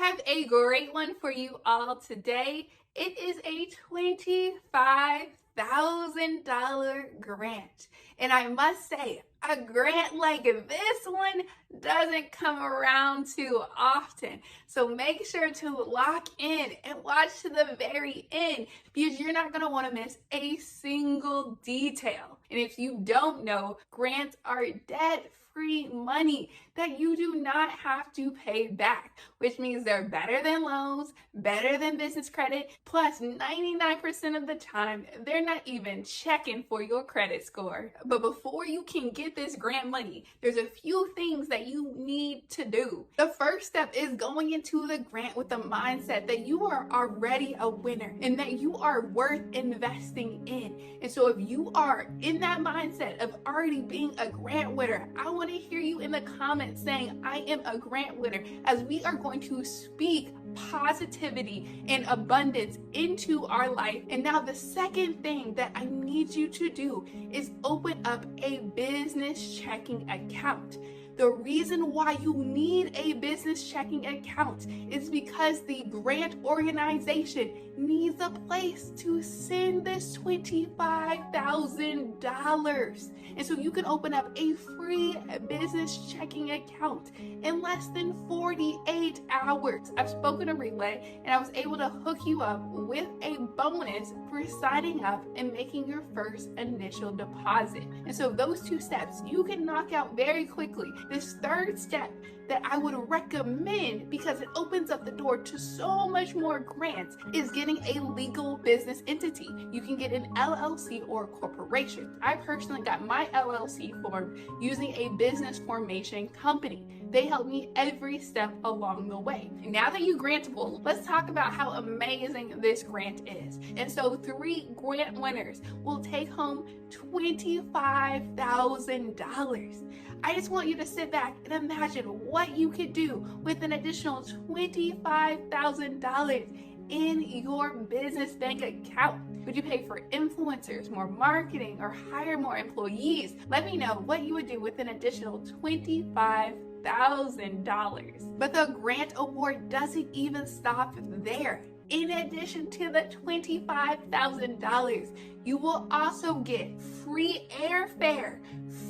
have a great one for you all today. It is a $25,000 grant. And I must say, a grant like this one doesn't come around too often. So make sure to lock in and watch to the very end because you're not going to want to miss a single detail. And if you don't know, grants are debt-free money that you do not have to pay back, which means they're better than loans, better than business credit, plus 99% of the time, they're not even checking for your credit score. But before you can get this grant money, there's a few things that you need to do. The first step is going into the grant with the mindset that you are already a winner and that you are worth investing in. And so if you are in that mindset of already being a grant winner, I want to hear you in the comments saying, I am a grant winner, as we are going to speak positivity and abundance into our life. And now the second thing that I need you to do is open up a business checking account. The reason why you need a business checking account is because the grant organization needs a place to send this $25,000. And so you can open up a free business checking account in less than 48 hours. I've spoken to Relay and I was able to hook you up with a bonus for signing up and making your first initial deposit. And so those two steps you can knock out very quickly. This third step that I would recommend, because it opens up the door to so much more grants, is getting a legal business entity. You can get an LLC or a corporation. I personally got my LLC formed using a business formation company. They helped me every step along the way. Now that you're grantable, let's talk about how amazing this grant is. And so 3 grant winners will take home $25,000. I just want you to sit back and imagine what you could do with an additional $25,000 in your business bank account. Would you pay for influencers, more marketing, or hire more employees? Let me know what you would do with an additional $25,000. But the grant award doesn't even stop there. In addition to the $25,000, you will also get free airfare,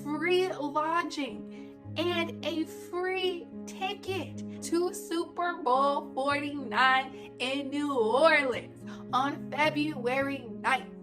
free lodging, and a free ticket to Super Bowl 49 in New Orleans on February 9th.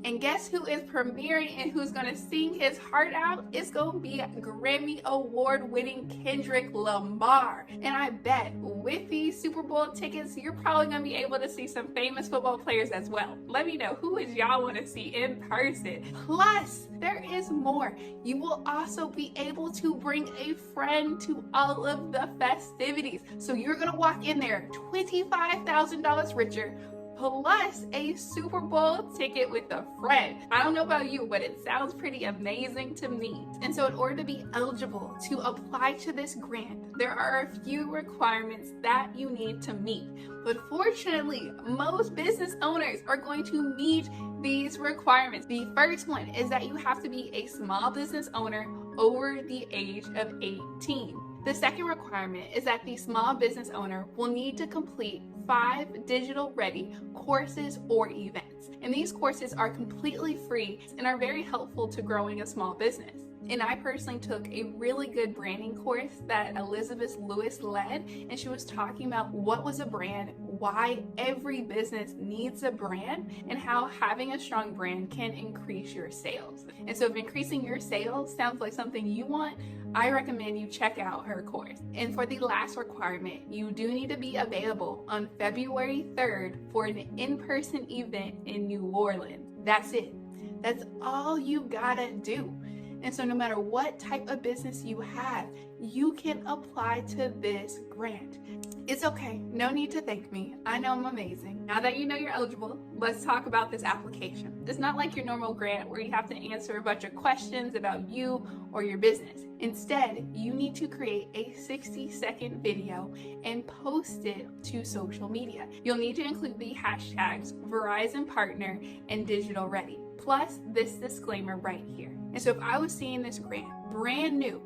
And guess who is premiering and who's going to sing his heart out? It's going to be Grammy Award-winning Kendrick Lamar. And I bet with these Super Bowl tickets, you're probably going to be able to see some famous football players as well. Let me know, who is y'all want to see in person? Plus, there is more. You will also be able to bring a friend to all of the festivities. So you're going to walk in there $25,000 richer, plus a Super Bowl ticket with a friend. I don't know about you, but it sounds pretty amazing to me. And so in order to be eligible to apply to this grant, there are a few requirements that you need to meet. But fortunately, most business owners are going to meet these requirements. The first one is that you have to be a small business owner over the age of 18. The second requirement is that the small business owner will need to complete 5 digital-ready courses or events. And these courses are completely free and are very helpful to growing a small business. And I personally took a really good branding course that Elizabeth Lewis led, and she was talking about what was a brand, why every business needs a brand, and how having a strong brand can increase your sales. And so if increasing your sales sounds like something you want, I recommend you check out her course. And for the last requirement, you do need to be available on February 3rd for an in-person event in New Orleans. That's it. That's all you gotta do. And so no matter what type of business you have, you can apply to this grant. It's okay, no need to thank me. I know I'm amazing. Now that you know you're eligible, let's talk about this application. It's not like your normal grant where you have to answer a bunch of questions about you or your business. Instead, you need to create a 60-second video and post it to social media. You'll need to include the hashtags Verizon Partner and Digital Ready, plus this disclaimer right here. And so if I was seeing this grant brand new,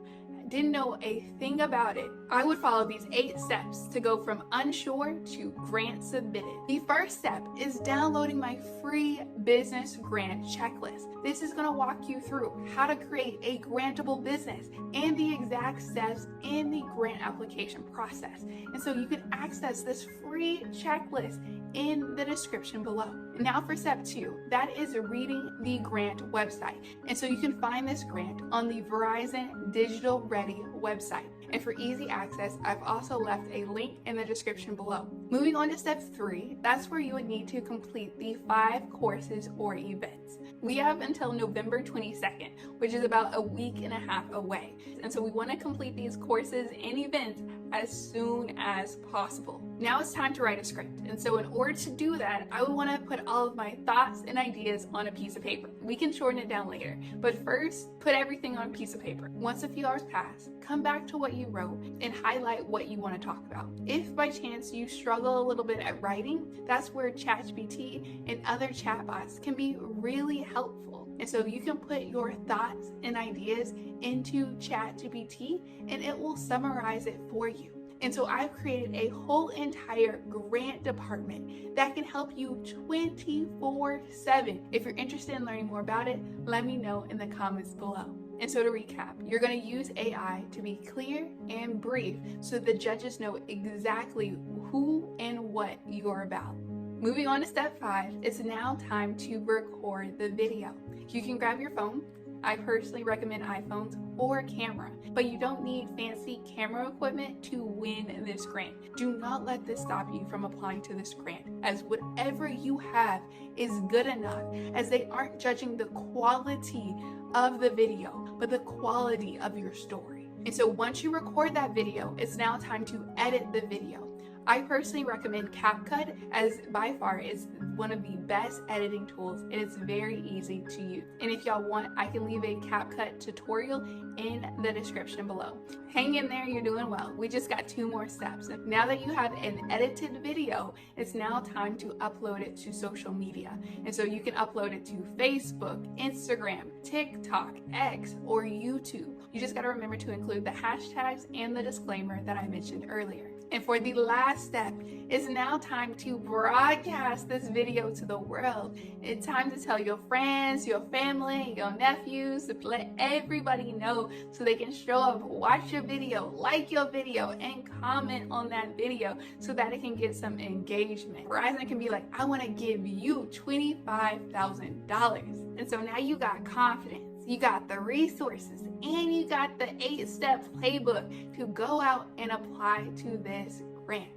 didn't know a thing about it, I would follow these 8 steps to go from unsure to grant submitted. The first step is downloading my free business grant checklist. This is going to walk you through how to create a grantable business and the exact steps in the grant application process. And so you can access this free checklist in the description below. Now for step 2, that is reading the grant website. And so you can find this grant on the Verizon Digital Ready website. And for easy access, I've also left a link in the description below. Moving on to step 3, that's where you would need to complete the 5 courses or events. We have until November 22nd, which is about a week and a half away. And so we want to complete these courses and events as soon as possible. Now it's time to write a script. And so in order to do that, I would want to put all of my thoughts and ideas on a piece of paper. We can shorten it down later, but first, put everything on a piece of paper. Once a few hours pass, come back to what you wrote and highlight what you want to talk about. If by chance you struggle a little bit at writing, that's where ChatGPT and other chatbots can be really helpful. And so you can put your thoughts and ideas into ChatGPT and it will summarize it for you. And so I've created a whole entire grant department that can help you 24/7. If you're interested in learning more about it, let me know in the comments below. And so to recap, you're going to use AI to be clear and brief so the judges know exactly who and what you're about. Moving on to step 5, it's now time to record the video. You can grab your phone. I personally recommend iPhones or camera, but you don't need fancy camera equipment to win this grant. Do not let this stop you from applying to this grant, as whatever you have is good enough, as they aren't judging the quality of the video, but the quality of your story. And so once you record that video, it's now time to edit the video. I personally recommend CapCut, as by far it's one of the best editing tools and it's very easy to use. And if y'all want, I can leave a CapCut tutorial in the description below. Hang in there, you're doing well. We just got 2 more steps. Now that you have an edited video, it's now time to upload it to social media. And so you can upload it to Facebook, Instagram, TikTok, X, or YouTube. You just got to remember to include the hashtags and the disclaimer that I mentioned earlier. And for the last step, it's now time to broadcast this video to the world. It's time to tell your friends, your family, your nephews, to let everybody know so they can show up, watch your video, like your video, and comment on that video so that it can get some engagement. Verizon can be like, I want to give you $25,000. And so now you got confidence. You got the resources and you got the 8-step playbook to go out and apply to this grant.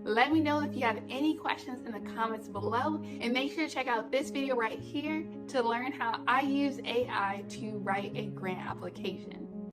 Let me know if you have any questions in the comments below, and make sure to check out this video right here to learn how I use AI to write a grant application.